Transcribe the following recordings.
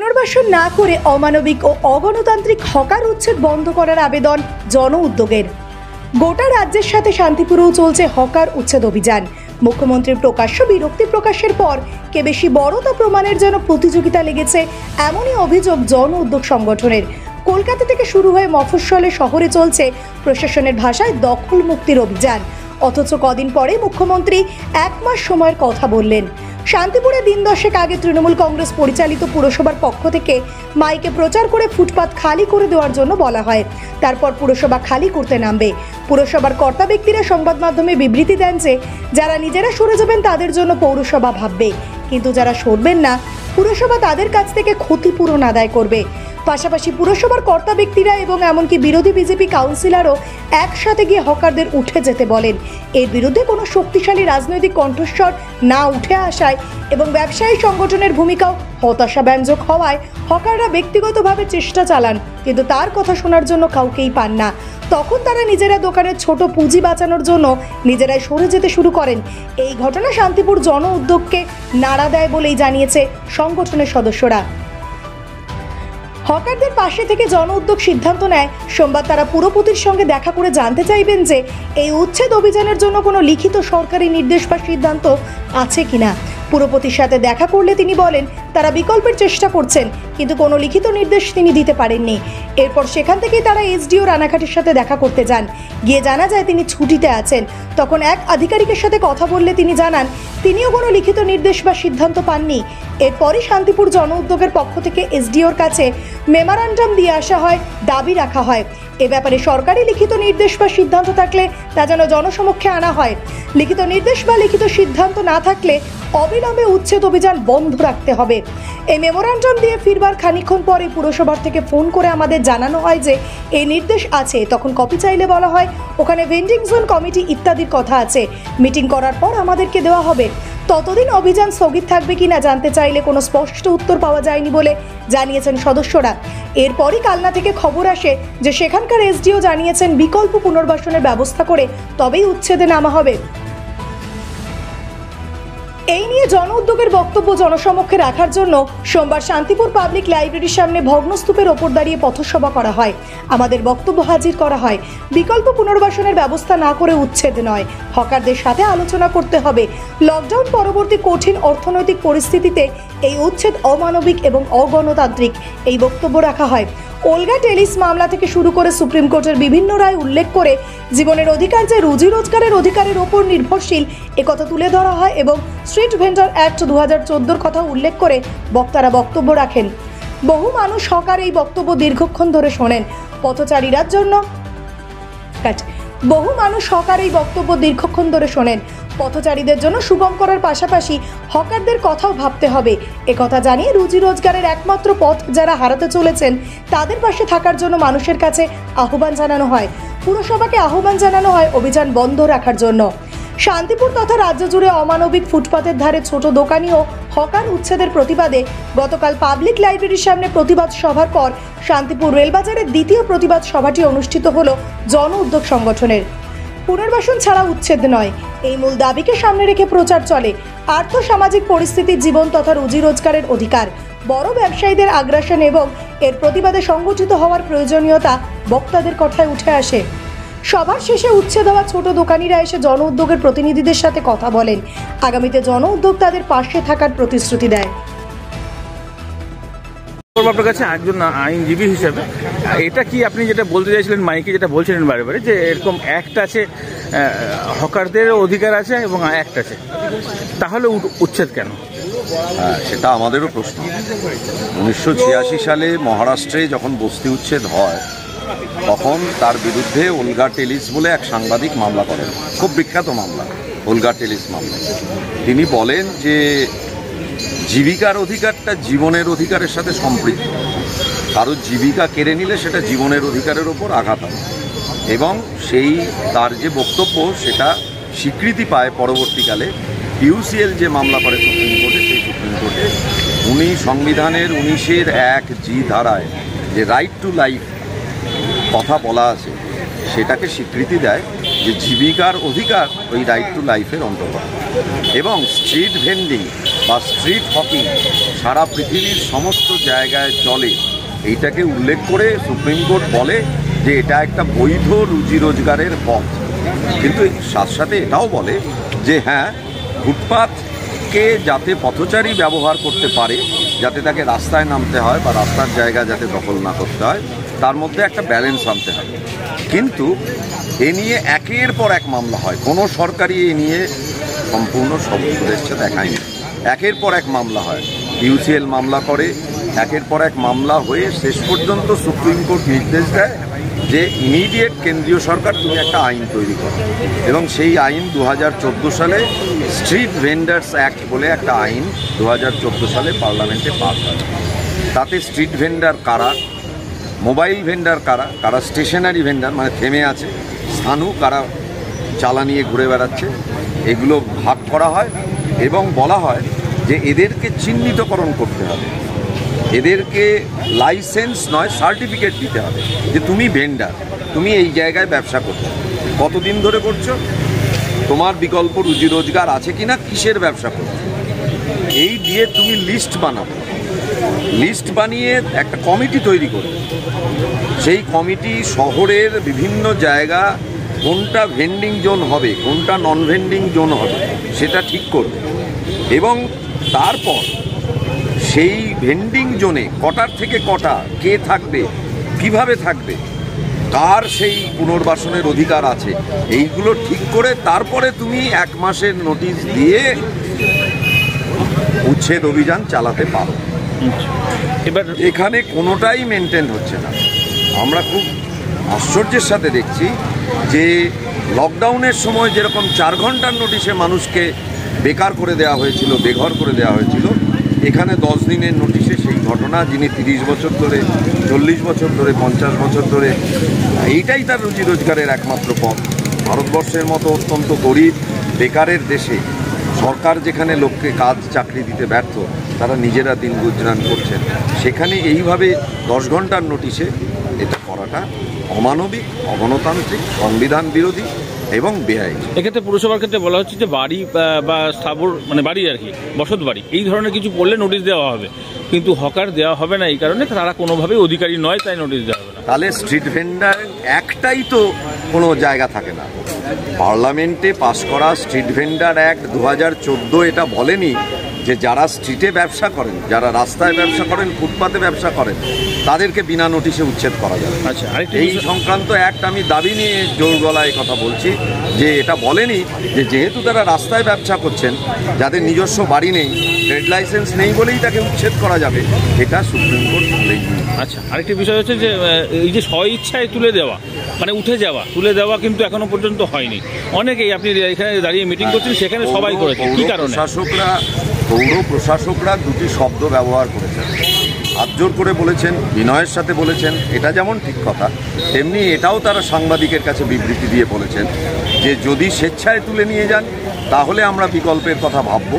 পুনর্বাসন না করে অমানবিক ও অগণতান্ত্রিক হকার উচ্ছেদ বন্ধ করার আবেদন জন উদ্যোগের। গোটা রাজ্যের সাথে শান্তিপুরেও চলছে হকার উচ্ছেদ অভিযান। মুখ্যমন্ত্রীর প্রকাশ্য বিরক্তি প্রকাশের পর কে বেশি বড় তা প্রমাণের জন্য প্রতিযোগিতা লেগেছে, এমনই অভিযোগ জন উদ্যোগ সংগঠনের। কলকাতা থেকে শুরু হয়ে মফস্বলে শহরে চলছে প্রশাসনের ভাষায় দখল মুক্তির অভিযান। অথচ কদিন পরে মুখ্যমন্ত্রী 1 মাস সময়ের কথা বললেন। শান্তিপুরে দিন 10 আগে তৃণমূল কংগ্রেস পরিচালিত পুরসভার পক্ষ থেকে মাইকে প্রচার করে ফুটপাত খালি করে দেওয়ার জন্য বলা হয়। তারপর পুরসভা খালি করতে নামবে। পুরসভার কর্তা ব্যক্তিরা সংবাদ মাধ্যমে বিবৃতি দেন যে যারা নিজেরা সরে যাবেন তাদের জন্য পৌরসভা ভাববে, কিন্তু যারা সরবেন না পুরসভা তাদের কাছ থেকে ক্ষতিপূরণ আদায় করবে। পাশাপাশি পুরসভার কর্তা ব্যক্তিরা এবং এমনকি বিরোধী বিজেপি কাউন্সিলরও একসাথে গিয়ে হকারদের উঠে যেতে বলেন। এর বিরুদ্ধে কোনো শক্তিশালী রাজনৈতিক কণ্ঠস্বর না উঠে আসায় এবং ব্যবসায়ী সংগঠনের ভূমিকাও হতাশাব্যঞ্জক হওয়ায় হকাররা ব্যক্তিগতভাবে চেষ্টা চালান, কিন্তু তার কথা শোনার জন্য কাউকেই পান না। তখন তারা নিজেরা দোকানের ছোট পুঁজি বাঁচানোর জন্য নিজেরাই সরে যেতে শুরু করেন। এই ঘটনা শান্তিপুর জন উদ্যোগকে নাড়া দেয় বলেই জানিয়েছে সংগঠনের সদস্যরা। হকারদের পাশে থেকে জন উদ্যোগ সিদ্ধান্ত নেয় সোমবার তারা পুরপতির সঙ্গে দেখা করে জানতে চাইবেন যে এই উচ্ছেদ অভিযানের জন্য কোনো লিখিত সরকারি নির্দেশ বা সিদ্ধান্ত আছে কিনা। পুরপতির সাথে দেখা করলে তিনি বলেন তারা বিকল্পের চেষ্টা করছেন, কিন্তু কোনো লিখিত নির্দেশ তিনি দিতে পারেননি। এরপর সেখান থেকেই তারা এসডিও রানাঘাটের সাথে দেখা করতে যান। গিয়ে জানা যায় তিনি ছুটিতে আছেন। তখন এক আধিকারিকের সাথে কথা বললে তিনি জানান তিনিও কোনো লিখিত নির্দেশ বা সিদ্ধান্ত পাননি। এরপরই শান্তিপুর জন উদ্যোগের পক্ষ থেকে এসডিওর কাছে মেমোরান্ডাম দিয়ে আসা হয়, দাবি রাখা হয় এ ব্যাপারে সরকারি লিখিত নির্দেশ বা সিদ্ধান্ত থাকলে তা যেন জনসমক্ষে আনা হয়। লিখিত নির্দেশ বা লিখিত সিদ্ধান্ত না থাকলে অবিলম্বে উচ্ছেদ অভিযান বন্ধ রাখতে হবে। এই মেমোরান্ডাম দিয়ে ফিরবার খানিকক্ষণ পরে পুরসভার থেকে ফোন করে আমাদের জানানো হয় যে এই নির্দেশ আছে। তখন কপি চাইলে বলা হয় ওখানে ভেন্ডিং জোন কমিটি ইত্যাদির কথা আছে, মিটিং করার পর আমাদেরকে দেওয়া হবে। ততদিন অভিযান স্থগিত থাকবে কিনা জানতে চাইলে কোনো স্পষ্ট উত্তর পাওয়া যায়নি বলে জানিয়েছেন সদস্যরা। এরপরই কালনা থেকে খবর আসে যে সেখানকার এসডিও জানিয়েছেন বিকল্প পুনর্বাসনের ব্যবস্থা করে তবেই উচ্ছেদে নামা হবে। এই নিয়ে জন উদ্যোগের বক্তব্য জনসমক্ষে রাখার জন্য সোমবার শান্তিপুর পাবলিক লাইব্রেরির সামনে ভগ্নস্তূপের ওপর দাঁড়িয়ে পথসভা করা হয়। আমাদের বক্তব্য হাজির করা হয়, বিকল্প পুনর্বাসনের ব্যবস্থা না করে উচ্ছেদ নয়, হকারদের সাথে আলোচনা করতে হবে। লকডাউন পরবর্তী কঠিন অর্থনৈতিক পরিস্থিতিতে এই উচ্ছেদ অমানবিক এবং অগণতান্ত্রিক, এই বক্তব্য রাখা হয়। ওলগা টেলিস মামলা থেকে শুরু করে সুপ্রিম কোর্টের বিভিন্ন রায় উল্লেখ করে জীবনের অধিকার যে রুজি রোজগারের অধিকারের ওপর নির্ভরশীল একথা তুলে ধরা হয় এবং স্ট্রিট ভেন্ডর অ্যাক্ট 2014 কথা উল্লেখ করে বক্তারা বক্তব্য রাখেন। বহু মানুষ হকার এই বক্তব্য দীর্ঘক্ষণ ধরে শোনেন। পথচারীরা জন্য বহু মানুষ হকার এই বক্তব্য দীর্ঘক্ষণ ধরে শোনেন। পথচারীদের জন্য সুগম করার পাশাপাশি হকারদের কথাও ভাবতে হবে একথা জানিয়ে রুজি রোজগারের একমাত্র পথ যারা হারাতে চলেছেন তাদের পাশে থাকার জন্য মানুষের কাছে আহ্বান জানানো হয়। পুরসভাকে আহ্বান জানানো হয় অভিযান বন্ধ রাখার জন্য। শান্তিপুর তথা রাজ্য জুড়ে অমানবিক ফুটপাতের ধারে ছোট দোকানি ও হকার উচ্ছেদের প্রতিবাদে গতকাল পাবলিক লাইব্রেরির সামনে প্রতিবাদ সভার পর শান্তিপুর রেলবাজারের দ্বিতীয় প্রতিবাদ সভাটি অনুষ্ঠিত হলো জন উদ্যোগ সংগঠনের। পুনর্বাসন ছাড়া উচ্ছেদ নয়, এই মূল দাবিকে সামনে রেখে প্রচার চলে। আর্থ সামাজিক পরিস্থিতি, জীবন তথা রুজি রোজগারের অধিকার, বড় ব্যবসায়ীদের আগ্রাসন এবং এর প্রতিবাদে সংগঠিত হওয়ার প্রয়োজনীয়তা বক্তাদের কথায় উঠে আসে। সবার শেষে উচ্ছেদ হওয়া ছোট দোকানিরা এসে জন উদ্যোগের প্রতিনিধিদের সাথে কথা বলেন। আগামীতে জন উদ্যোগ তাদের পাশে থাকার প্রতিশ্রুতি দেয়। আপনার কাছে একজন আইনজীবী হিসেবে এটা কি আপনি যেটা বলতে চাইছিলেন মাইকে যেটা বলছিলেন বারে বারে যে এরকম অ্যাক্ট আছে, হকারদের অধিকার আছে এবং অ্যাক্ট আছে, তাহলে উচ্ছেদ কেন? সেটা আমাদেরও প্রশ্ন। 1986 সালে মহারাষ্ট্রে যখন বস্তি উচ্ছেদ হয় তখন তার বিরুদ্ধে ওলগা টেলিস বলে এক সাংবাদিক মামলা করেন, খুব বিখ্যাত মামলা, ওলগা টেলিস মামলা। তিনি বলেন যে জীবিকার অধিকারটা জীবনের অধিকারের সাথে সম্পৃক্ত। কারো জীবিকা কেড়ে নিলে সেটা জীবনের অধিকারের ওপর আঘাত হয় এবং সেই তার যে বক্তব্য সেটা স্বীকৃতি পায় পরবর্তীকালে ইউসিএল যে মামলা করে সুপ্রিম কোর্টে, সেই সুপ্রিম কোর্টে উনি সংবিধানের 19(1)(g) ধারায় যে রাইট টু লাইফ কথা বলা আছে সেটাকে স্বীকৃতি দেয় যে জীবিকার অধিকার ওই রাইট টু লাইফের অন্তর্গত। এবং স্ট্রিট ভেন্ডিং বা স্ট্রিট হকিং সারা পৃথিবীর সমস্ত জায়গায় চলে, এইটাকে উল্লেখ করে সুপ্রিম কোর্ট বলে যে এটা একটা বৈধ রুজি রোজগারের পথ। কিন্তু সাথে সাথে এটাও বলে যে হ্যাঁ, ফুটপাথকে যাতে পথচারী ব্যবহার করতে পারে, যাতে তাকে রাস্তায় নামতে হয় বা রাস্তার জায়গা যাতে দখল না করতে হয়, তার মধ্যে একটা ব্যালেন্স আনতে হবে। কিন্তু এ নিয়ে একের পর এক মামলা হয়, কোনো সরকারই এ নিয়ে সম্পূর্ণ সদিচ্ছা দেখায়নি। একের পর এক মামলা হয়, ইউসিএল মামলা করে, একের পর এক মামলা হয়ে শেষ পর্যন্ত সুপ্রিম কোর্ট নির্দেশ দেয় যে ইমিডিয়েট কেন্দ্রীয় সরকার তুমি একটা আইন তৈরি করো, এবং সেই আইন 2014 সালে স্ট্রিট ভেন্ডার্স অ্যাক্ট বলে একটা আইন 2014 সালে পার্লামেন্টে পাস হয়। তাতে স্ট্রিট ভেন্ডার কারা, মোবাইল ভেন্ডার কারা, কারা স্টেশনারি ভেন্ডার মানে থেমে আছে, স্থানু কারা চালা নিয়ে ঘুরে বেড়াচ্ছে, এগুলো ভাগ করা হয় এবং বলা হয় যে এদেরকে চিহ্নিতকরণ করতে হবে, এদেরকে লাইসেন্স নয় সার্টিফিকেট দিতে হবে যে তুমি ভেন্ডার, তুমি এই জায়গায় ব্যবসা করছো, কতদিন ধরে করছো, তোমার বিকল্প রুজি রোজগার আছে কিনা, কিসের ব্যবসা করছো, এই দিয়ে তুমি লিস্ট বানাবে। লিস্ট বানিয়ে একটা কমিটি তৈরি করবে, সেই কমিটি শহরের বিভিন্ন জায়গা কোনটা ভেন্ডিং জোন হবে, কোনটা নন ভেন্ডিং জোন হবে সেটা ঠিক করবে, এবং তারপর সেই ভেন্ডিং জোনে কটার থেকে কটা কে থাকবে, কিভাবে থাকবে, কার সেই পুনর্বাসনের অধিকার আছে, এইগুলো ঠিক করে তারপরে তুমি 1 মাসের নোটিশ দিয়ে উচ্ছেদ অভিযান চালাতে পারো। এবার এখানে কোনোটাই মেনটেন হচ্ছে না। আমরা খুব আশ্চর্যের সাথে দেখছি যে লকডাউনের সময় যেরকম 4 ঘন্টার নোটিশে মানুষকে বেকার করে দেওয়া হয়েছিল, বেঘর করে দেওয়া হয়েছিল, এখানে 10 দিনের নোটিশে সেই ঘটনা, যিনি 30 বছর ধরে, 40 বছর ধরে, 50 বছর ধরে, এইটাই তার রুজি রোজগারের একমাত্র পথ। ভারতবর্ষের মতো অত্যন্ত গরিব বেকারের দেশে সরকার যেখানে লোককে কাজ চাকরি দিতে ব্যর্থ, তারা নিজেরা দিন গুজরান করছেন, সেখানে এইভাবে 10 ঘন্টার নোটিশে এটা করাটা অমানবিক, অগণতান্ত্রিক, সংবিধান বিরোধী এবং বেআইনি। এক্ষেত্রে পুরসভার ক্ষেত্রে বলা হচ্ছে যে বাড়ি বা স্থাবর মানে বাড়ি আর কি, বসত বাড়ি, এই ধরনের কিছু পড়লে নোটিশ দেওয়া হবে, কিন্তু হকার দেওয়া হবে না, এই কারণে তারা কোনোভাবেই অধিকারী নয়, তাই নোটিশ দেওয়া হবে না। তাহলে স্ট্রিট ভেন্ডার একটাই তো কোনো জায়গা থাকে না। পার্লামেন্টে পাশ করা স্ট্রিট ভেন্ডার অ্যাক্ট 2014 এটা বলেনি যে যারা স্ট্রিটে ব্যবসা করেন, যারা রাস্তায় ব্যবসা করেন, ফুটপাতে ব্যবসা করেন, তাদেরকে বিনা নোটিশে উচ্ছেদ করা যাবে। আচ্ছা, এই সংক্রান্ত অ্যাক্ট আমি দাবি নিয়ে জোর গলায় কথা বলছি যে এটা বলেনি যে যেহেতু তারা রাস্তায় ব্যবসা করছেন, যাদের নিজস্ব বাড়ি নেই, ট্রেড লাইসেন্স নেই বলেই তাকে উচ্ছেদ করা যাবে, এটা সুপ্রিম কোর্ট বলেনি। আচ্ছা, আরেকটি বিষয় হচ্ছে যে এই যে স্বইচ্ছায় তুলে দেওয়া মানে উঠে যাওয়া, তুলে দেওয়া কিন্তু এখনো পর্যন্ত হয়নি। অনেকেই আপনি এখানে দাঁড়িয়ে মিটিং করছেন, সেখানে সবাই করেছে, কি কারণে? পৌর প্রশাসকরা দুটি শব্দ ব্যবহার করেছেন, হাতজোর করে বলেছেন, বিনয়ের সাথে বলেছেন, এটা যেমন ঠিক কথা, তেমনি এটাও তারা সাংবাদিকের কাছে বিবৃতি দিয়ে বলেছেন যে যদি স্বেচ্ছায় তুলে নিয়ে যান তাহলে আমরা বিকল্পের কথা ভাবব,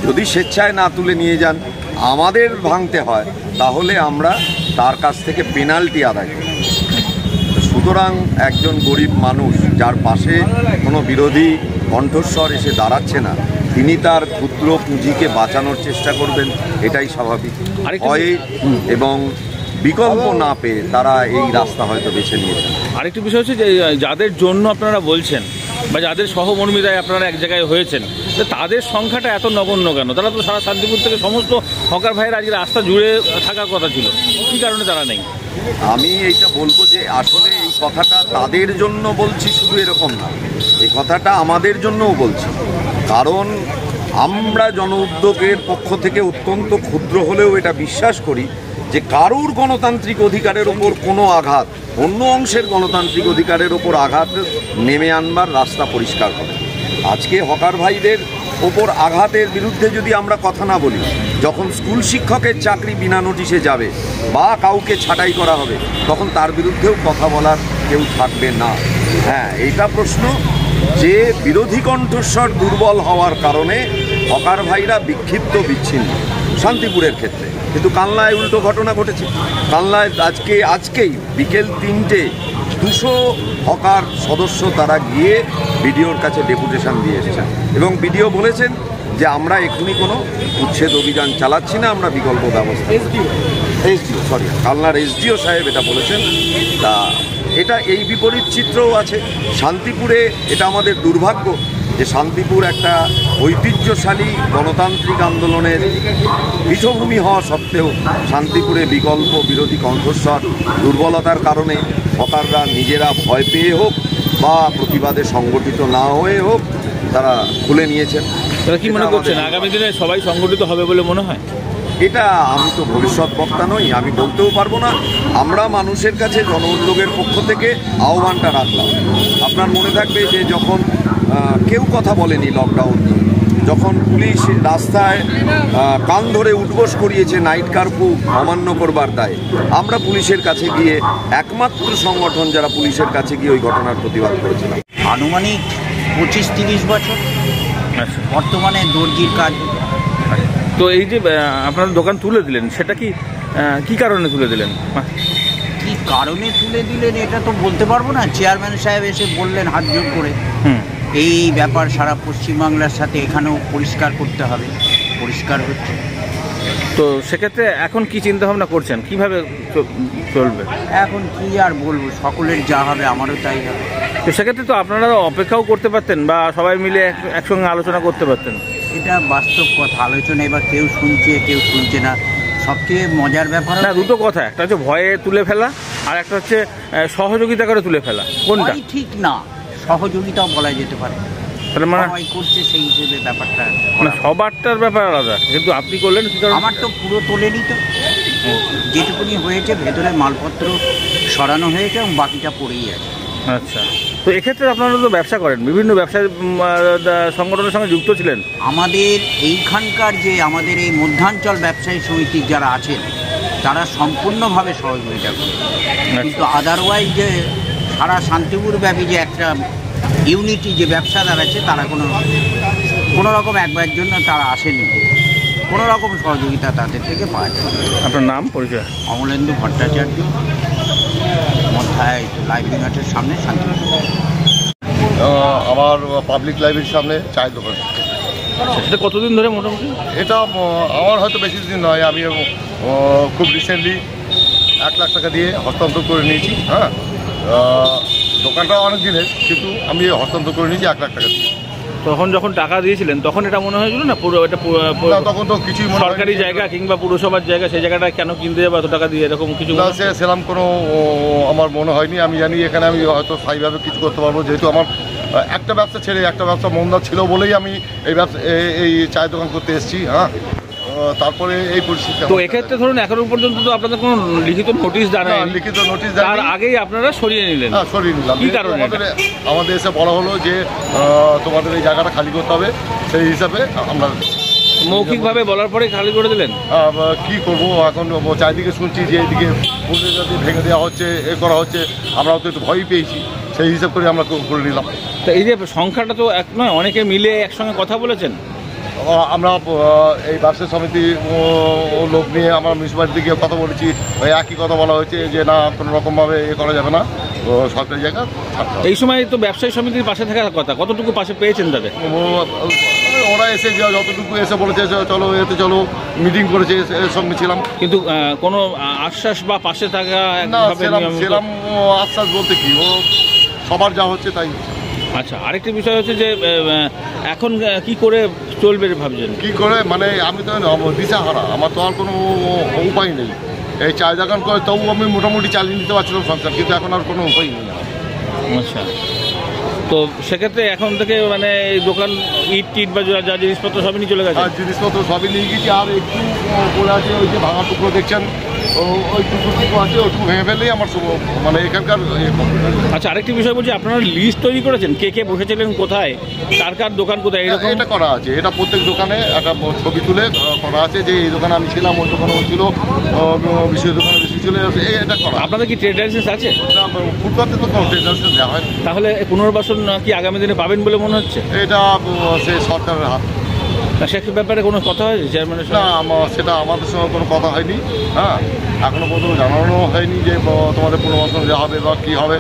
যদি স্বেচ্ছায় না তুলে নিয়ে যান আমাদের ভাঙতে হয় তাহলে আমরা তার কাছ থেকে পেনাল্টি আদায় করি। সুতরাং একজন গরিব মানুষ যার পাশে কোনো বিরোধী কণ্ঠস্বর এসে দাঁড়াচ্ছে না, তিনি তার ক্ষুদ্র পুঁজিকে বাঁচানোর চেষ্টা করবেন, এটাই স্বাভাবিক। ভয়ে এবং বিকল্প না পেয়ে তারা এই রাস্তা হয়তো বেছে নিয়েছেন। আরেকটি বিষয় হচ্ছে যে যাদের জন্য আপনারা বলছেন বা যাদের সহমর্মীরায় আপনারা এক জায়গায় হয়েছেন, তাদের সংখ্যাটা এত নগণ্য কেন? তারা তো সারা শান্তিপুর থেকে সমস্ত হকার ভাইয়ের আজকে রাস্তা জুড়ে থাকার কথা ছিল, কী কারণে তারা নেই? আমি এইটা বলবো যে আসলে এই কথাটা তাদের জন্য বলছি শুধু এরকম না, এই কথাটা আমাদের জন্যও বলছি, কারণ আমরা জন উদ্যোগের পক্ষ থেকে অত্যন্ত ক্ষুদ্র হলেও এটা বিশ্বাস করি যে কারুর গণতান্ত্রিক অধিকারের ওপর কোনো আঘাত, অন্য অংশের গণতান্ত্রিক অধিকারের ওপর আঘাত নেমে আনবার রাস্তা পরিষ্কার করে। আজকে হকার ভাইদের ওপর আঘাতের বিরুদ্ধে যদি আমরা কথা না বলি, যখন স্কুল শিক্ষকের চাকরি বিনা নোটিশে যাবে বা কাউকে ছাঁটাই করা হবে, তখন তার বিরুদ্ধেও কথা বলার কেউ থাকবে না। হ্যাঁ, এইটা প্রশ্ন যে বিরোধী কণ্ঠস্বর দুর্বল হওয়ার কারণে হকার ভাইরা বিক্ষিপ্ত, বিচ্ছিন্ন শান্তিপুরের ক্ষেত্রে, কিন্তু কালনায় উল্টো ঘটনা ঘটেছে। কালনায় আজকেই বিকেল 3টে 200 হকার সদস্য তারা গিয়ে বিডিওর কাছে ডেপুটেশন দিয়ে এসেছেন এবং বিডিও বলেছেন যে আমরা এখনই কোনো উচ্ছেদ অভিযান চালাচ্ছি না, আমরা বিকল্প ব্যবস্থা এসডিও কালনার এসডিও সাহেব এটা বলেছেন। তা এটা এই বিপরীত চিত্রও আছে শান্তিপুরে। এটা আমাদের দুর্ভাগ্য যে শান্তিপুর একটা ঐতিহ্যশালী গণতান্ত্রিক আন্দোলনের পীঠভূমি হওয়া সত্ত্বেও শান্তিপুরে বিকল্প বিরোধী কণ্ঠস্বর দুর্বলতার কারণে হকাররা নিজেরা ভয় পেয়ে হোক বা প্রতিবাদে সংগঠিত না হয়ে হোক তারা খুলে নিয়েছেন। তারা কি মনে করছেন আগামী দিনে সবাই সংগঠিত হবে বলে মনে হয়? এটা আমি তো ভবিষ্যৎ বক্তা নই, আমি বলতেও পারবো না। আমরা মানুষের কাছে জন উদ্যোগের পক্ষ থেকে আহ্বানটা রাখলাম। আপনার মনে থাকবে যে যখন কেউ কথা বলেনি লকডাউন নিয়ে, যখন পুলিশ রাস্তায় কান ধরে উঠবোস করিয়েছে নাইট কারফিউ অমান্য করবার দায়, আমরা পুলিশের কাছে গিয়ে একমাত্র সংগঠন যারা পুলিশের কাছে গিয়ে ওই ঘটনার প্রতিবাদ করেছিলাম। আনুমানিক 25-30 বছর বর্তমানে দর্জির কাজ। তো এই যে আপনার দোকান তুলে দিলেন, সেটা কি কারণে তুলে দিলেন? কি কারণে তুলে দিলেন এটা তো বলতে পারবো না। চেয়ারম্যান সাহেব এসে বললেন হাত জোর করে এই ব্যাপার সারা পশ্চিমবাংলার সাথে এখানেও পরিষ্কার করতে হবে, পরিষ্কার হচ্ছে। তো সেক্ষেত্রে এখন কি চিন্তা ভাবনা করছেন, কিভাবে চলবে? এখন কি আর বলবো, সকলের যা হবে আমারও তাই হবে। তো সেক্ষেত্রে তো আপনারা অপেক্ষাও করতে পারতেন বা সবাই মিলে একসঙ্গে আলোচনা করতে পারতেন। এটা বাস্তব কথা, আলোচনা এবার কেউ শুনছে কেউ শুনছে না। সবচেয়ে মজার ব্যাপার না, দুটো কথা, একটা হচ্ছে ভয়ে তুলে ফেলা আর একটা হচ্ছে সহযোগিতা করে তুলে ফেলা। কোনটা ঠিক না? সহযোগিতাও বলা যেতে পারে, মানে সবাই করছে সেই হিসেবে ব্যাপারটা, মানে সবারটার ব্যাপার আলাদা, কিন্তু আপনি করলেন কি কারণে? আমার তো পুরো তোলেনি তো, যেটুকুনি হয়েছে ভেতরে মালপত্র সরানো হয়েছে এবং বাকিটা পড়েই আছে। আচ্ছা, তো এক্ষেত্রে আপনারা তো ব্যবসা করেন, বিভিন্ন ব্যবসা সংগঠনের সঙ্গে যুক্ত ছিলেন। আমাদের এইখানকার যে আমাদের এই মধ্যাঞ্চল ব্যবসায়ী সমিতির যারা আছেন তারা সম্পূর্ণভাবে সহযোগিতা করে, কিন্তু আদারওয়াইজ যে সারা শান্তিপুর ব্যাপী যে একটা ইউনিটি যে ব্যবসাদার আছে তারা কোনো রকম একবারের জন্য তারা আসেনি, কোনো রকম সহযোগিতা তাদের থেকে পাওয়া যায়। আপনার নাম পরিচয়? অমলেন্দু ভট্টাচার্য, মধ্যায় লাইব্রেরি মাঠের সামনে শান্তিপুর। আমার পাবলিক লাইব্রেরির সামনে চায়ের দোকান। এটা কতদিন ধরে মোটামুটি? এটা আমার হয়তো বেশি দিন নয়, আমি খুব রিসেন্টলি 1 লাখ টাকা দিয়ে হস্তান্তর করে নিয়েছি। হ্যাঁ, দোকানটা অনেক দিনের, কিন্তু আমি হস্তান্তর করে নিয়েছি 1 লাখ টাকা দিয়ে। তখন যখন টাকা দিয়েছিলেন তখন এটা মনে হয়েছিল না পুরো এটা তখন তো কিছুই সরকারি জায়গা কিংবা পুরসভার জায়গা, সেই জায়গাটা কেন কিনতে যাবে এত টাকা দিয়ে, এরকম কিছু? না, সেরকম কোনো আমার মনে হয়নি। আমি জানি এখানে আমি হয়তো স্থায়ীভাবে কিছু করতে পারবো, যেহেতু আমার একটা ব্যবসা ছেড়ে একটা ব্যবসা মন্দা ছিল বলেই আমি এই চায়ের দোকান করতে এসেছি। হ্যাঁ, তারপরে এই পরিস্থিতি। তো এক্ষেত্রে ধরুন এখনো পর্যন্ত তো আপনাদের কোনো লিখিত নোটিশ দেয়, লিখিত নোটিশ তার আগেই আপনারা সরিয়ে নিলেন? হ্যাঁ, সরিয়ে নিলাম। কি কারণে? আমাদের এসে বলা হলো যে তোমাদের এই জায়গাটা খালি করতে হবে, সেই হিসাবে আমরা মৌখিকভাবে বলার পরে খালি করে দিলেন। কি করবো এখন, চারিদিকে শুনছি যে এইদিকে পুলিশ ভেঙে দেওয়া হচ্ছে, এ করা হচ্ছে, আমরাও তো একটু ভয়ই পেয়েছি, সেই হিসাব করে আমরা করে নিলাম। তো এই যে সংখ্যাটা তো এক নয়, অনেকে মিলে একসঙ্গে কথা বলেছেন। আমরা এই ব্যবসা সমিতি লোক নিয়ে আমরা মিউনিসিপ্যালিটি গিয়ে কথা বলেছি, ওই একই কথা বলা হয়েছে যে না, কোনো রকমভাবে এ করা যাবে না, সরকারি জায়গা। এই সময় তো ব্যবসায়ী সমিতির পাশে থাকার কথা, কতটুকু পাশে পেয়েছেন তাদের? ওরা এসে যতটুকু এসে বলেছে চলো এতে চলো, মিটিং করেছে, এর সঙ্গে ছিলাম, কিন্তু কোনো আশ্বাস বা পাশে থাকা না, সেরকম আশ্বাস বলতে কি, ও সবার যা হচ্ছে তাই। আচ্ছা, আরেকটি বিষয় হচ্ছে যে এখন কি করে চলবে ভাবছেন? কি করে মানে আমি তো দিশাহারা, আমার তো আর কোনো উপায় নেই। এই চায় দোকান করে তবু আমি মোটামুটি চালিয়ে নিতে পারছিলাম সংসার, কিন্তু এখন আর কোনো উপায় নেই। আচ্ছা, তো সেক্ষেত্রে এখন থেকে মানে এই দোকান ইট টিট বা যা জিনিসপত্র সবই নিয়ে চলে গেছে? আর জিনিসপত্র সবই নিয়ে গেছি, আর একটু পড়ে আছে ওই যে ভাঙা টুকরো দেখছেন, ওই টুকরো আছে, ওটুকু ভেঙে ফেললেই আমার মানে এখানকার। আচ্ছা, আরেকটি বিষয় বলছি, আপনারা লিস্ট তৈরি করেছেন কে কে বসেছিলেন কোথায়, কার কার দোকান কোথায়, এরকম? এটা করা আছে, এটা প্রত্যেক দোকানে একটা ছবি তুলে করা আছে যে এই দোকানে আমি ছিলাম, ওই দোকানে ও ছিল, বিশেষ দোকানে বেশি ছিল, এটা করা। আপনাদের কি ট্রেড লাইসেন্স আছে? ফুটপাতে তো কোনো ট্রেড লাইসেন্স দেওয়া হয়। তাহলে পুনর্বাসন কি আগামী দিনে পাবেন বলে মনে হচ্ছে? এটা সে সরকারের হাত। সে ব্যাপারে কোনো কথা হয়েছে চেয়ারম্যানের না, সেটা আমাদের সঙ্গে কোনো কথা হয়নি। হ্যাঁ, এখনো পর্যন্ত জানানো হয়নি যে তোমাদের পুনর্বাসন দেওয়া হবে বা কী হবে,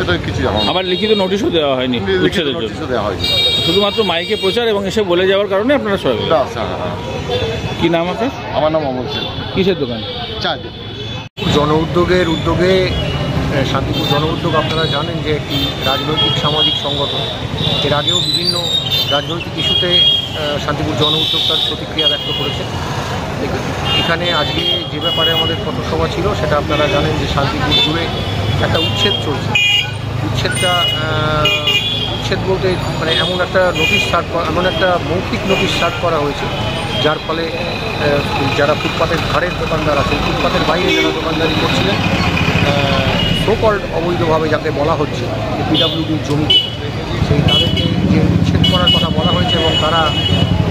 এটা কিছু জানানো। আবার লিখিত নোটিশও দেওয়া হয়নি, লিখিত নোটিশও দেওয়া হয়নি। শুধুমাত্র মাইকে প্রচার এবং এসে বলে যাওয়ার কারণে আপনারা সবাই কি নাম আপনার? আমার নাম অমল সেন। কিসের দোকান? চাঁদ। জন উদ্যোগে শান্তিপুর জন উদ্যোগ আপনারা জানেন যে একটি রাজনৈতিক সামাজিক সংগঠন। এর আগেও বিভিন্ন রাজনৈতিক ইস্যুতে শান্তিপুর জন উদ্যোগ তার প্রতিক্রিয়া ব্যক্ত করেছে। এখানে আজকে যে ব্যাপারে আমাদের পথসভা ছিল সেটা আপনারা জানেন যে শান্তিপুর জুড়ে একটা উচ্ছেদ চলছে। উচ্ছেদ বলতে মানে এমন একটা মৌখিক নোটিশ সার্ভ করা হয়েছে, যার ফলে যারা ফুটপাতের ধারের দোকানদার আছেন, ফুটপাতের বাইরে যারা দোকানদারি করছিলেন, সোকল্ড অবৈধভাবে যাকে বলা হচ্ছে যে পিডাব্লিউডির জমি, সেই তাদেরকে যে উচ্ছেদ করার কথা বলা হয়েছে এবং তারা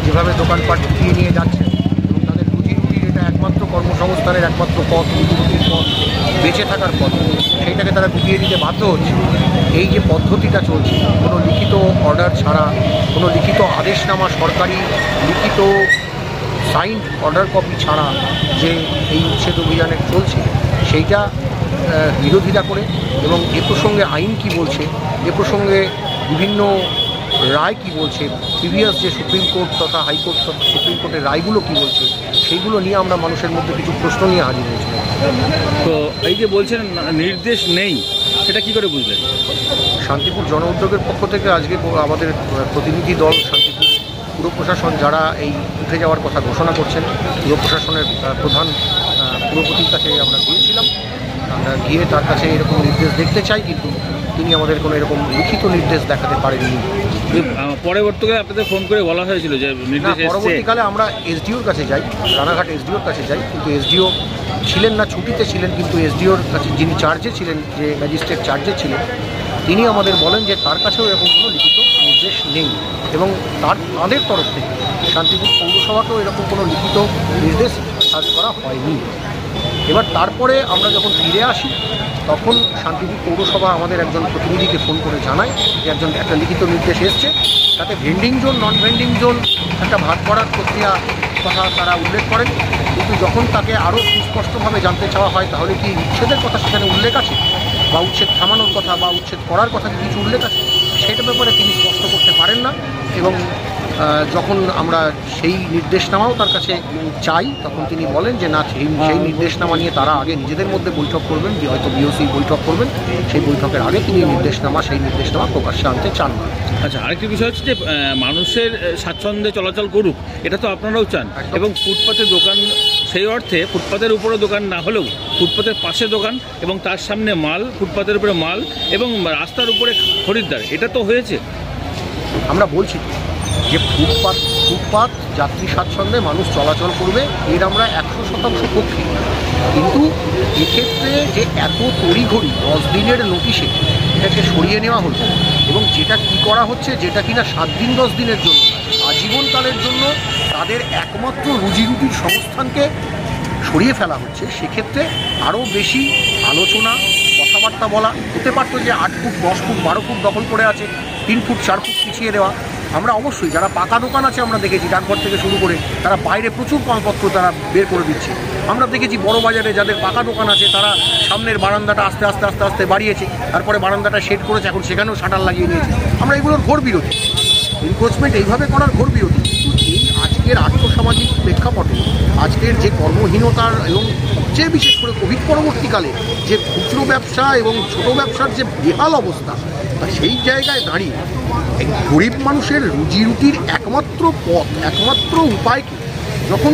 যেভাবে দোকানপাট ঢুকিয়ে নিয়ে যাচ্ছে এবং তাদের রুজির এটা একমাত্র কর্মসংস্থানের একমাত্র পথ, রুজির পথ, বেঁচে থাকার পথ, সেইটাকে তারা ঢুকিয়ে দিতে বাধ্য হচ্ছে। এই যে পদ্ধতিটা চলছে, কোনো লিখিত অর্ডার ছাড়া, কোনো লিখিত আদেশনামা, সরকারি লিখিত সাইন্ড অর্ডার কপি ছাড়া যে এই উচ্ছেদ অভিযানে চলছে, সেইটা বিরোধিতা করে এবং এ প্রসঙ্গে আইন কি বলছে, এ প্রসঙ্গে বিভিন্ন রায় কি বলছে, প্রিভিয়াস যে সুপ্রিম কোর্ট তথা হাইকোর্ট তথা সুপ্রিম কোর্টের রায়গুলো কি বলছে, সেইগুলো নিয়ে আমরা মানুষের মধ্যে কিছু প্রশ্ন নিয়ে হাজির হয়েছিলাম। তো এই যে বলছেন নির্দেশ নেই, সেটা কি করে বুঝলেন? শান্তিপুর জন উদ্যোগের পক্ষ থেকে আজকে আমাদের প্রতিনিধি দল শান্তিপুর পুর প্রশাসন যারা এই উঠে যাওয়ার কথা ঘোষণা করছেন, পুর প্রশাসনের প্রধান পুরপতির কাছে আমরা গিয়েছিলাম। আমরা গিয়ে তার কাছে এরকম নির্দেশ দেখতে চাই, কিন্তু তিনি আমাদের কোনো এরকম লিখিত নির্দেশ দেখাতে পারেননি। পরবর্তীকালে আপনাদের ফোন করে বলা হয়েছিল যে নির্দেশ এসেছে? পরবর্তীকালে আমরা এসডিওর কাছে যাই, রানাঘাট এসডিওর কাছে যাই, কিন্তু এসডিও ছিলেন না, ছুটিতে ছিলেন। কিন্তু এসডিওর কাছে যিনি চার্জে ছিলেন, যে ম্যাজিস্ট্রেট চার্জে ছিলেন, তিনি আমাদের বলেন যে তার কাছেও এরকম কোনো লিখিত নির্দেশ নেই এবং তাদের তরফ থেকে শান্তিপুর পৌরসভাকেও এরকম কোনো লিখিত নির্দেশ কাজ করা হয়নি। এবার তারপরে আমরা যখন ফিরে আসি, তখন শান্তিপুর পৌরসভা আমাদের একজন প্রতিনিধিকে ফোন করে জানায় যে একটা লিখিত নির্দেশ এসছে, তাতে ভেন্ডিং জোন, নন ভেন্ডিং জোন একটা ভাগ করার প্রক্রিয়া কথা তারা উল্লেখ করেন। কিন্তু যখন তাকে আরও সুস্পষ্টভাবে জানতে চাওয়া হয় তাহলে কি উচ্ছেদের কথা সেখানে উল্লেখ আছে, বা উচ্ছেদ থামানোর কথা বা উচ্ছেদ করার কথা কি কিছু উল্লেখ আছে, সেটা ব্যাপারে তিনি স্পষ্ট করতে পারেন না। এবং যখন আমরা সেই নির্দেশনামাও তার কাছে চাই, তখন তিনি বলেন যে না, সেই নির্দেশনামা নিয়ে তারা আগে নিজেদের মধ্যে বৈঠক করবেন, হয়তো বিওসি বৈঠক করবেন, সেই বৈঠকের আগে তিনি সেই নির্দেশনামা প্রকাশ্যে আনতে চান না। আচ্ছা, আরেকটি বিষয় হচ্ছে যে মানুষের স্বাচ্ছন্দ্যে চলাচল করুক, এটা তো আপনারাও চান। এবং ফুটপাতের দোকান, সেই অর্থে ফুটপাতের উপরে দোকান না হলেও ফুটপাতের পাশে দোকান এবং তার সামনে মাল, ফুটপাতের উপরে মাল এবং রাস্তার উপরে খরিদ্দার, এটা তো হয়েছে। আমরা বলছি যে ফুটপাত যাত্রী স্বাচ্ছন্দ্যে মানুষ চলাচল করবে, এর আমরা 100% পক্ষে। কিন্তু এক্ষেত্রে যে এত তড়িঘড়ি 10 দিনের নোটিশে এটাকে সরিয়ে নেওয়া হচ্ছে এবং যেটা কি করা হচ্ছে, যেটা কিনা 7 দিন 10 দিনের জন্য, আজীবনকালের জন্য তাদের একমাত্র রুজিরুটির সংস্থানকে সরিয়ে ফেলা হচ্ছে, সেক্ষেত্রে আরও বেশি আলোচনা, কথাবার্তা বলা হতে পারতো যে 8 ফুট 10 ফুট 12 ফুট দখল করে আছে, 3 ফুট 4 ফুট পিছিয়ে দেওয়া। আমরা অবশ্যই যারা পাকা দোকান আছে, আমরা দেখেছি ডাকঘর থেকে শুরু করে তারা বাইরে প্রচুর মালপত্র তারা বের করে দিচ্ছে। আমরা দেখেছি বড় বাজারে যাদের পাকা দোকান আছে, তারা সামনের বারান্দাটা আস্তে আস্তে আস্তে আস্তে বাড়িয়েছে, তারপরে বারান্দাটা শেড করেছে, এখন সেখানেও শাটার লাগিয়ে নিয়েছে। আমরা এগুলোর ঘোর বিরোধী, এনক্রোচমেন্ট এইভাবে করার ঘোর বিরোধী। কিন্তু এই আজকের আর্থসামাজিক প্রেক্ষাপটে, আজকের যে কর্মহীনতার এবং সবচেয়ে বিশেষ করে কোভিড পরবর্তীকালে যে ক্ষুদ্র ব্যবসা এবং ছোট ব্যবসার যে বেহাল অবস্থা, সেই জায়গায় দাঁড়িয়ে এই গরিব মানুষের রুজি রুটির একমাত্র পথ, একমাত্র উপায়কে যখন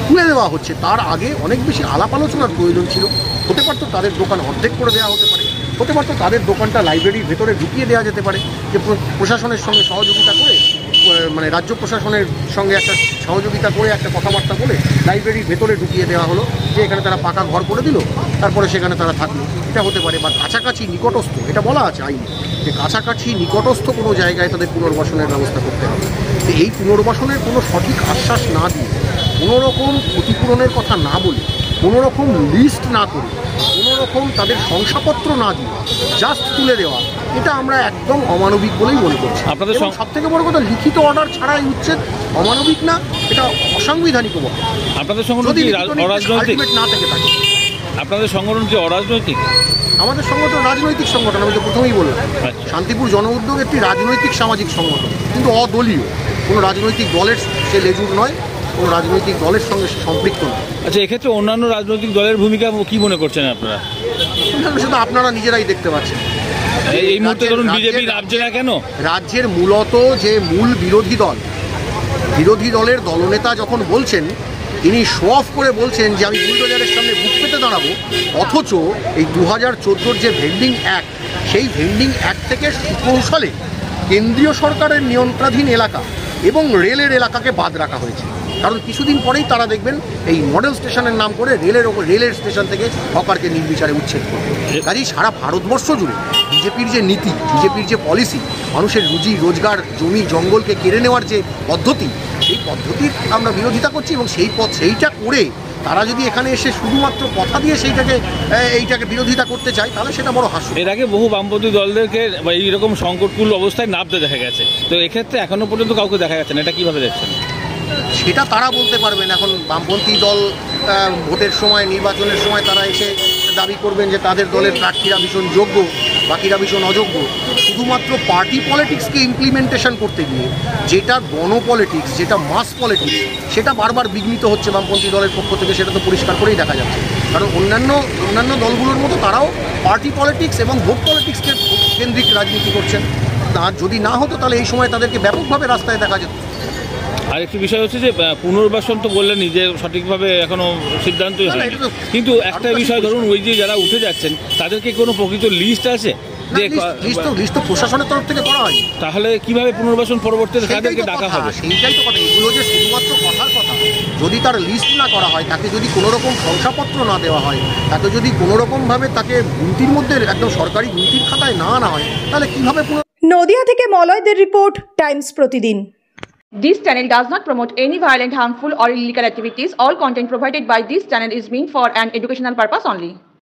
তুলে দেওয়া হচ্ছে, তার আগে অনেক বেশি আলাপ আলোচনার প্রয়োজন ছিল। হতে পারতো তাদের দোকান অর্ধেক করে দেওয়া হতে পারে, হতে পারতো তাদের দোকানটা লাইব্রেরির ভেতরে ঢুকিয়ে দেওয়া যেতে পারে, যে প্রশাসনের সঙ্গে সহযোগিতা করে, মানে রাজ্য প্রশাসনের সঙ্গে একটা সহযোগিতা করে, একটা কথাবার্তা বলে লাইব্রেরির ভেতরে ঢুকিয়ে দেওয়া হলো, যে এখানে তারা পাকা ঘর করে দিল, তারপরে সেখানে তারা থাকলো, এটা হতে পারে। বা কাছাকাছি নিকটস্থ, এটা বলা আছে আইনে যে কাছাকাছি নিকটস্থ কোনো জায়গায় তাদের পুনর্বাসনের ব্যবস্থা করতে হবে। তো এই পুনর্বাসনের কোনো সঠিক আশ্বাস না দিয়ে, কোনোরকম ক্ষতিপূরণের কথা না বলে, কোনোরকম লিস্ট না করে, কোনোরকম তাদের শংসাপত্র না দিয়ে জাস্ট তুলে দেওয়া, এটা আমরা একদম অমানবিক বলেই মনে করছি। আপনাদের সবথেকে বড় কথা, লিখিত অর্ডার ছাড়াই উচ্ছেদ অমানবিক না, এটা অসাংবিধানিক। আপনাদের সঙ্গে যদি না থেকে থাকে আপনাদের সংগঠন কি অরাজনৈতিক? আমাদের সংগঠন রাজনৈতিক সংগঠন, আমি তো প্রথমেই বললাম। শান্তিপুর জন উদ্যোগ একটি রাজনৈতিক সামাজিক সংগঠন, কিন্তু অদলীয়। কোনো রাজনৈতিক দলের সে লেজুর নয়, কোনো রাজনৈতিক দলের সঙ্গে সে সম্পৃক্ত নয়। আচ্ছা, এক্ষেত্রে অন্যান্য রাজনৈতিক দলের ভূমিকা কি মনে করছেন আপনারা? সেটা আপনারা নিজেরাই দেখতে পাচ্ছেন। এই মুহূর্তে ধরুন বিজেপি নামছে না কেন? রাজ্যের মূলত যে মূল বিরোধী দলের দলনেতা যখন বলছেন, তিনি শো অফ করে বলছেন যে আমি বুলডোজারের সামনে বুক পেতে দাঁড়াবো, অথচ এই 2014 যে ভেন্ডিং অ্যাক্ট, সেই ভেন্ডিং অ্যাক্ট থেকে সুকৌশলে কেন্দ্রীয় সরকারের নিয়ন্ত্রণাধীন এলাকা এবং রেলের এলাকাকে বাদ রাখা হয়েছে। কারণ কিছুদিন পরেই তারা দেখবেন এই মডেল স্টেশনের নাম করে রেলের স্টেশন থেকে হকারকে নির্বিচারে উচ্ছেদ করবে। কাজেই সারা ভারতবর্ষ জুড়ে বিজেপির যে নীতি, বিজেপির যে পলিসি, মানুষের রুজি রোজগার, জমি জঙ্গলকে কেড়ে নেওয়ার যে পদ্ধতি, সেই পদ্ধতির আমরা বিরোধিতা করছি। এবং সেইটা করে তারা যদি এখানে এসে শুধুমাত্র কথা দিয়ে এইটাকে বিরোধিতা করতে চায়, তাহলে সেটা বড় হাস্য। এর আগে বহু বামপন্থী দলদেরকে এইরকম সংকটপূর্ণ অবস্থায় নামতে দেখা গেছে, তো এক্ষেত্রে এখনো পর্যন্ত কাউকে দেখা যাচ্ছে না, এটা কিভাবে দেখছেন? সেটা তারা বলতে পারবেন। এখন বামপন্থী দল ভোটের সময়, নির্বাচনের সময় তারা এসে দাবি করবেন যে তাদের দলের প্রার্থীরা ভীষণ যোগ্য, বাকিরা ভীষণ অযোগ্য। শুধুমাত্র পার্টি পলিটিক্সকে ইমপ্লিমেন্টেশন করতে গিয়ে যেটা গণপলিটিক্স, যেটা মাস পলিটিক্স, সেটা বারবার বিঘ্নিত হচ্ছে বামপন্থী দলের পক্ষ থেকে, সেটা তো পরিষ্কার করেই দেখা যাচ্ছে। কারণ অন্যান্য দলগুলোর মতো তারাও পার্টি পলিটিক্স এবং ভোট পলিটিক্সকে কেন্দ্রিক রাজনীতি করছেন। আর যদি না হতো তাহলে এই সময় তাদেরকে ব্যাপকভাবে রাস্তায় দেখা যেত। আর একটি বিষয় হচ্ছে যে পুনর্বাসন তো বললেনই যে সঠিকভাবে এখনো সিদ্ধান্তই হয়নি, কিন্তু একটা বিষয় ধরুন ওই যে যারা উঠে যাচ্ছেন তাদেরকে কোনো প্রকৃত লিস্ট আছে? যে লিস্ট তো প্রশাসনের তরফ থেকে করা হয়, তাহলে কিভাবে পুনর্বাসন পরবর্তীতে তাদেরকে ডাকা হবে? সেইটাই তো কথা। এগুলো যে শুধুমাত্র কথার কথা, যদি তার লিস্ট না করা হয়, তাকে যদি কোনো রকম শংসাপত্র না দেওয়া হয়, তাকে যদি কোনো রকমভাবে তাকে গুনতির মধ্যে একদম সরকারি গুনতির খাতায় না আনা হয়, তাহলে কিভাবে? নদিয়া থেকে মলয়দের রিপোর্ট, টাইমস প্রতিদিন। This channel does not promote any violent, harmful or illegal activities. All content provided by this channel is meant for an educational purpose only.